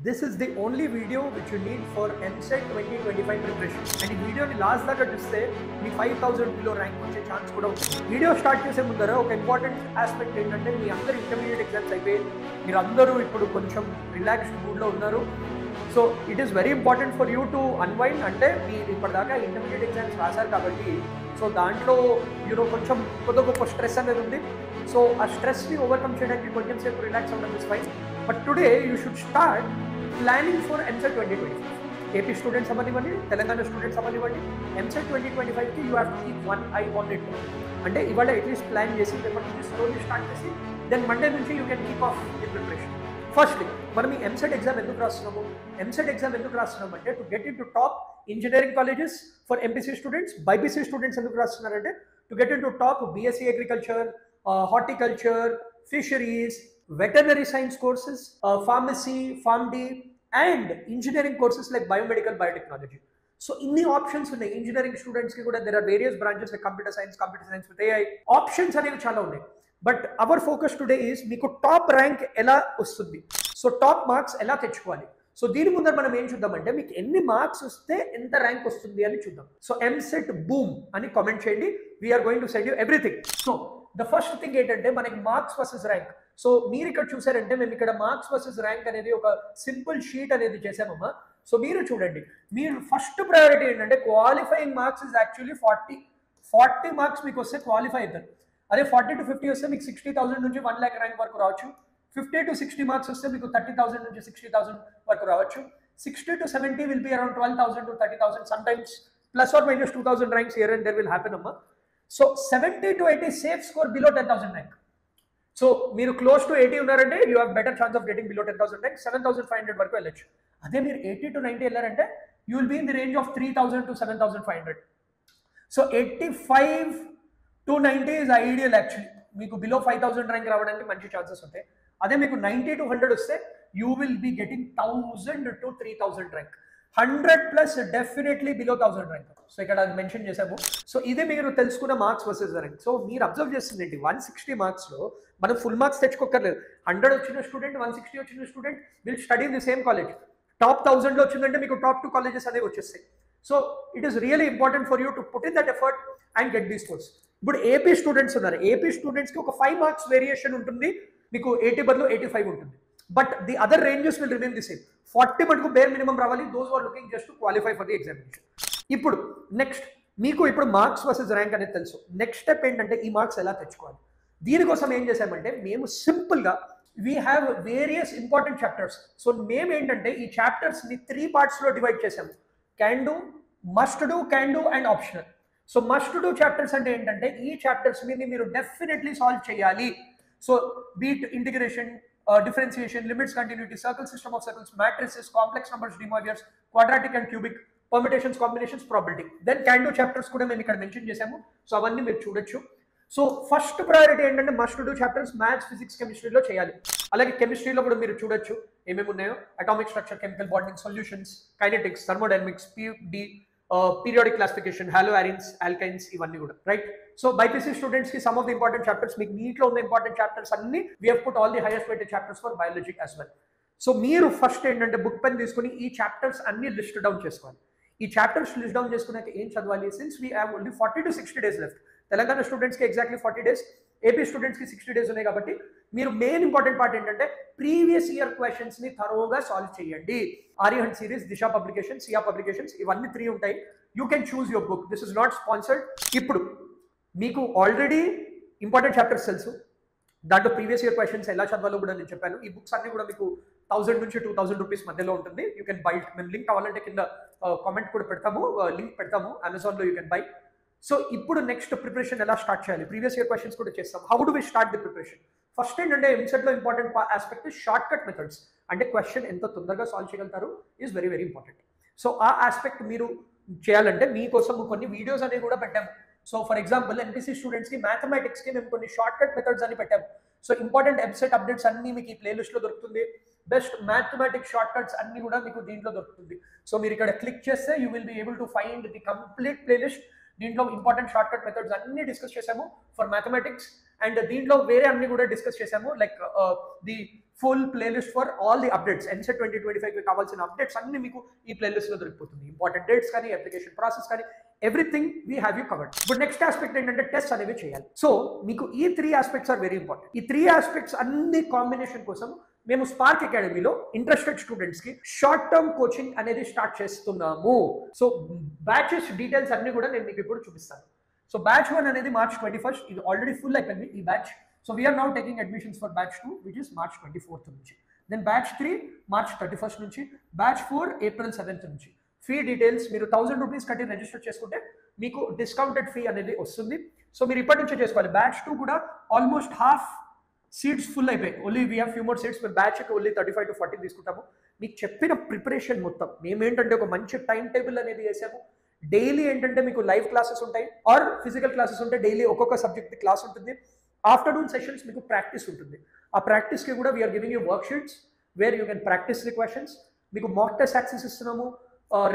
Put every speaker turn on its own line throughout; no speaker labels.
This is the only video which you need for MSET 2025 preparation. And ఈ వీడియోని last దాకా చూస్తే మీ 5000 below rank వచ్చే ఛాన్స్ కూడా ఉంది. వీడియో స్టార్ట్ చేసే ముందర ఒక ఇంపార్టెంట్ ఆస్పెక్ట్ ఏంటంటే మీ అందరు ఇంటర్మీడియట్ ఎగ్జామ్స్ అయిపోయి మీరు అందరూ ఇప్పుడు కొంచెం రిలాక్స్డ్ మూడ్లో ఉన్నారు. So it is very important for you to unwind. అంటే మీరు ఇప్పటిదాకా ఇంటర్మీడియట్ ఎగ్జామ్స్ రాశారు కాబట్టి సో దాంట్లో కొంచెం గొప్ప స్ట్రెస్ అనేది ఉంది. సో ఆ స్ట్రెస్ని ఓవర్కమ్ చేయడానికి కొంచెం సేపు రిలాక్స్ అవ్వడం is fine. But today you should start planning for MSET 2025. AP students అవ్వనివ్వండి, తెలంగాణ స్టూడెంట్స్ అవ్వనివ్వండి, MSET 2025కి you have to keep one eye on it. అంటే ఇవాళ అట్లీస్ట్ ప్లాన్ చేసి రేపటి నుంచి స్లోలీ స్టార్ట్ చేసి దెన్ మండే నుంచి you can keep off the preparation. Firstly మనం ఈ MSET ఎగ్జామ్ ఎందుకు రాస్తున్నాము? MSET ఎగ్జామ్ ఎందుకు రాస్తున్నాం అంటే to get in to top engineering colleges for MPC students. BPC students ఎందుకు రాస్తున్నారంటే to get in to top BSc agriculture, horticulture, fisheries, veterinary science courses, pharmacy, PharmD, and engineering courses like biomedical, biotechnology. So inni options unnai engineering students ki kuda there are various branches like computer science with AI. Options anevi chaala unnai. But our focus today is meeku top rank ela vastundi. So top marks ela techukovali. So దీని ముందర మనం ఏం చూద్దామంటే మీకు ఎన్ని marks వస్తే ఎంత rank వస్తుంది అని చూద్దాం. సో MSET బూమ్ అని కామెంట్ చేయండి. We're going to send you everything. So the first thing ఏంటంటే మనకి మార్క్స్ వర్సెస్ ర్యాంక్. సో మీరు ఇక్కడ చూసారంటే మేము ఇక్కడ మార్క్స్ వర్సెస్ ర్యాంక్ అనేది ఒక సింపుల్ షీట్ అనేది చేసామమ్మా. సో మీరు చూడండి, మీరు ఫస్ట్ ప్రయారిటీ ఏంటంటే qualifying marks is actually 40 marks మీకు వస్తే క్వాలిఫై అవుతారు. అదే 40 to 50 వస్తే మీకు 60,000 నుంచి 1 lakh ర్యాంక్ వరకు రావచ్చు. 50 to 60 మార్క్స్ వస్తే మీకు 30,000 నుంచి 60,000 వరకు రావచ్చు. 60 to 70 will be around 12,000 to 30,000. Sometimes plus or minus 2,000 ranks here and there will happen అమ్మా. So 70 to 80 safe score below 10,000 rank. So మీరు క్లోజ్ టు 80 ఉన్నారంటే you have better chance of getting below 10,000 rank. 7,500 వరకు వెళ్ళచ్చు. అదే మీరు 80 to 90 వెళ్ళారంటే you will be in the range of 3,000 to 7,500. So 85 to 90 is ideal actually. మీకు below 5,000 rank రావడానికి మంచి ఛాన్సెస్ ఉంటాయి. అదే మీకు 90 to 100 వస్తే you will be getting 1,000 to 3,000 rank. 100+ definitely below 1,000 rank. So ఇక్కడ అది మెన్షన్ చేసాము. సో ఇది మీరు తెలుసుకున్న మార్క్స్ వర్సెస్ ర్యాంక్. సో మీరు అబ్జర్వ్ చేస్తుంది ఏంటి, 160 మార్క్స్లో మనం ఫుల్ మార్క్స్ తెచ్చుకోకర్లేదు. 100 వచ్చిన స్టూడెంట్, 160 వచ్చిన student will study in the same college. Top 1000లో వచ్చిందంటే మీకు టాప్ 2 కాలేజెస్ అనేవి వచ్చేస్తాయి. So it is really important for you to put in that effort and get these scores. ఇప్పుడు ఏపీ స్టూడెంట్స్ ఉన్నారు. ఏపీ స్టూడెంట్స్కి ఒక 5 మార్క్స్ వేరియేషన్ ఉంటుంది. మీకు 80 బదులు 85 ఉంటుంది. But the other ranges will remain the same. 40 మటుకు బేర్ మినిమం రావాలి. Those are looking just to qualify for the examination. ఇప్పుడు నెక్స్ట్ మీకు ఇప్పుడు మార్క్స్ వర్సెస్ ర్యాంక్ అనేది తెలుసు. నెక్స్ట్ స్టెప్ ఏంటంటే ఈ మార్క్స్ ఎలా తెచ్చుకోవాలి. దీనికోసం ఏం చేసామంటే మేము సింపుల్గా we have various important chapters. So మేము ఏంటంటే ఈ చాప్టర్స్ని 3 పార్ట్స్లో డివైడ్ చేసాము. Can do, must do, can do and optional. So must do chapters అంటే ఏంటంటే ఈ చాప్టర్స్ మీద మీరు డెఫినెట్లీ సాల్వ్ చేయాలి. So beat integration, differentiation, limits, continuity, circle, system of circles, matrices, complex numbers, De Moivre's, quadratic and cubic, permutations, combinations, probability. Then can do chapters కూడా మేము ఇక్కడ mention చేసాము. సో అవన్నీ మీరు చూడొచ్చు. సో ఫస్ట్ ప్రయారిటీ ఏంటంటే must do chapters maths, physics, కెమిస్ట్రీలో చేయాలి. అలాగే కెమిస్ట్రీలో కూడా మీరు చూడొచ్చు ఏమేమి ఉన్నాయో. Atomic structure, chemical bonding, solutions, kinetics, thermodynamics, పీడి, periodic classification, haloarenes, alkynes, ఇవన్నీ కూడా రైట్. సో బైపీసీ స్టూడెంట్స్ కి some of the important chapters, మీకు నీట్లో ఉన్న ఇంపార్టెంట్ చాప్టర్స్ అన్ని we have put all the highest weighted chapters for biology as well. So మీరు first ఏంటంటే బుక్ పెన్ తీసుకుని ఈ చాప్టర్స్ అన్ని లిస్ట్ డౌన్ చేసుకోవాలి. ఈ చాప్టర్స్ లిస్ట్ డౌన్ చేసుకున్నాక ఏం చదవాలి, since we have only 40 to 60 days left. Telangana స్టూడెంట్స్కి ఎగ్జాక్ట్లీ 40 days, ఏపీ స్టూడెంట్స్కి 60 days ఉన్నాయి. కాబట్టి మీరు మెయిన్ ఇంపార్టెంట్ పార్ట్ ఏంటంటే ప్రీవియస్ ఇయర్ క్వశ్చన్స్ని థరోగా సాల్వ్ చేయండి. ఆర్యహంట్ సిరీస్, దిశా పబ్లికేషన్స్, సియా పబ్లికేషన్స్, ఇవన్నీ 3 ఉంటాయి. You can choose your book. This is not sponsored. ఇప్పుడు మీకు ఆల్రెడీ ఇంపార్టెంట్ చాప్టర్స్ తెలుసు. దాంట్లో ప్రీవియస్ ఇయర్ క్వశ్చన్స్ ఎలా చదవాలో కూడా నేను చెప్పాను. ఈ బుక్స్ అన్ని కూడా మీకు 1000 నుంచి 2000 రూపీస్ మధ్యలో ఉంటుంది. You can buy. మేము లింక్ కావాలంటే కింద కామెంట్ కూడా పెడతాము, లింక్ పెడతాము. అమెజాన్లో యూ కెన్ బై. సో ఇప్పుడు నెక్స్ట్ ప్రిపరేషన్ ఎలా స్టార్ట్ చేయాలి, ప్రీవియస్ ఇయర్ క్వశ్చన్స్ కూడా చేస్తాం. How do we start the preparation? First ఏంటంటే ఎంసెట్లో important aspect shortcut methods. అంటే క్వశ్చన్ ఎంత తొందరగా సాల్వ్ చేయగలుగుతారు is very very important. So ఆ ఆస్పెక్ట్ మీరు చేయాలంటే మీకోసం కొన్ని వీడియోస్ అనేవి కూడా పెట్టాము. సో ఫర్ ఎగ్జాంపుల్ ఎంపీసీ స్టూడెంట్స్కి మ్యాథమెటిక్స్కి మేము కొన్ని షార్ట్ కట్ మెథడ్స్ అని పెట్టాము. సో ఇంపార్టెంట్ MSET అప్డేట్స్ అన్ని మీకు ఈ ప్లేలిస్ట్లో దొరుకుతుంది. బెస్ట్ మ్యాథమెటిక్స్ షార్ట్ కట్స్ అన్ని కూడా మీకు దీంట్లో దొరుకుతుంది. సో మీరు ఇక్కడ క్లిక్ చేస్తే you will be able to find the complete playlist. దీంట్లో ఇంపార్టెంట్ షార్ట్ కట్ మెథడ్స్ అన్ని డిస్కస్ చేసాము ఫర్ మ్యాథమెటిక్స్. అండ్ దీంట్లో వేరే అన్ని కూడా డిస్కస్ చేసాము, like the full playlist for all the updates. EAMCET 2025 కావాల్సిన అప్డేట్స్ అన్ని మీకు ఈ ప్లేలిస్ట్లో దొరికిపోతుంది. ఇంపార్టెంట్ డేట్స్ కానీ, అప్లికేషన్ ప్రాసెస్ కానీ, everything we have you covered. ఇప్పుడు నెక్స్ట్ ఆస్పెక్ట్ ఏంటంటే టెస్ట్ అనేవి చేయాలి. సో మీకు ఈ 3 ఆస్పెక్ట్స్ ఆర్ వెరీ ఇంపార్టెంట్. ఈ 3 ఆస్పెక్ట్స్ అన్ని కాంబినేషన్ కోసం మేము స్పార్క్ అకాడమీలో ఇంట్రెస్టెడ్ స్టూడెంట్స్ కి షార్ట్ టర్మ్ కోచింగ్ అనేది స్టార్ట్ చేస్తున్నాము. సో బ్యాచెస్ డీటెయిల్స్ అన్ని కూడా నేను మీకు ఇప్పుడు చూపిస్తాను. సో బ్యాచ్ 1 అనేది March 21st, ఇది ఆల్రెడీ ఫుల్ అయిపోయింది ఈ batch. So we're now taking admissions for batch 2 which is March 24th నుంచి. దెన్ బ్యాచ్ 3 March 31st నుంచి, బ్యాచ్ 4 April 7th నుంచి. ఫీ డీటెయిల్స్ మీరు 1000 రూపీస్ కట్టి రిజిస్టర్ చేసుకుంటే మీకు డిస్కౌంటెడ్ ఫీ అనేది వస్తుంది. సో మీరు ఇప్పటి నుంచే చేసుకోవాలి. బ్యాచ్ 2 కూడా ఆల్మోస్ట్ హాఫ్ సీట్స్ ఫుల్ అయిపోయాయి. Only we have few more seats. మేము బ్యాచ్కి ఓన్లీ 35 to 40 తీసుకుంటాము. మీకు చెప్పిన ప్రిపరేషన్ మొత్తం మేమేంటంటే ఒక మంచి టైం టేబుల్ అనేది వేసాము. డైలీ ఏంటంటే మీకు లైవ్ క్లాసెస్ ఉంటాయి ఆర్ ఫిజికల్ క్లాసెస్ ఉంటాయి. డైలీ ఒక్కొక్క సబ్జెక్ట్ క్లాస్ ఉంటుంది. ఆఫ్టర్నూన్ సెషన్స్ మీకు ప్రాక్టీస్ ఉంటుంది. ఆ ప్రాక్టీస్కి కూడా we're giving you worksheets where you can practice the questions. మీకు మాక్ టెస్ట్ యాక్సెస్ ఇస్తున్నాము,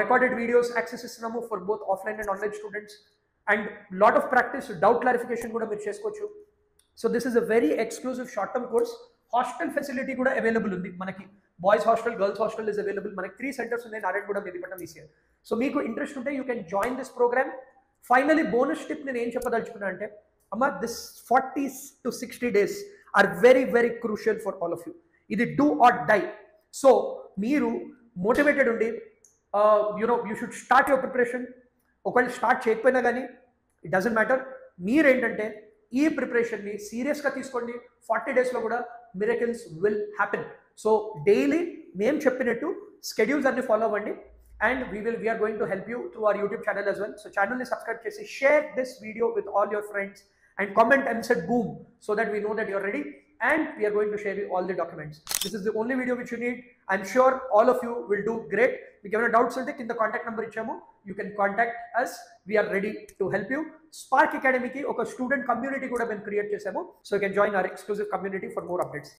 రికార్డెడ్ వీడియోస్ యాక్సెస్ ఇస్తున్నాము for both offline and online students. And lot of practice, doubt clarification కూడా మీరు చేసుకోవచ్చు. So this is a very exclusive short term course. Hostel facility కూడా available ఉంది మనకి. Boys hostel, girls hostel is available. మనకి 3 centers ఉన్నాయి, Narayanguda, Mehdipatnam, ECR. So మీకు interest ఉంటే you can join this programme. Finally bonus tip నేను ఏం చెప్పదలుచుకున్నా అంటే, అమ్మ this 40 to 60 days are very very crucial for all of you. ఇది డూ ఆర్ డై. సో మీరు మోటివేటెడ్ ఉండి you should start your preparation. ఒకవేళ స్టార్ట్ చేయకపోయినా కానీ ఇట్ డజంట్ మ్యాటర్. మీరేంటంటే ఈ ప్రిపరేషన్ని సీరియస్గా తీసుకోండి. 40 daysలో కూడా miracles will happen. So daily మేము చెప్పినట్టు స్కెడ్యూల్స్ అన్ని ఫాలో అవ్వండి. And we're going to help you through our YouTube channel as well. So ఛానల్ని సబ్స్క్రైబ్ చేసి share this video with all your friends and comment MCET boom so that we know that you're ready, and we are going to share you all the documents. This is the only video which you need. I'm sure all of you will do great. If you have any doubts unte kin the contact number ichamu, you can contact us. We are ready to help you. Spark Academy ki oka student community kuda men create chesamu, so you can join our exclusive community for more updates.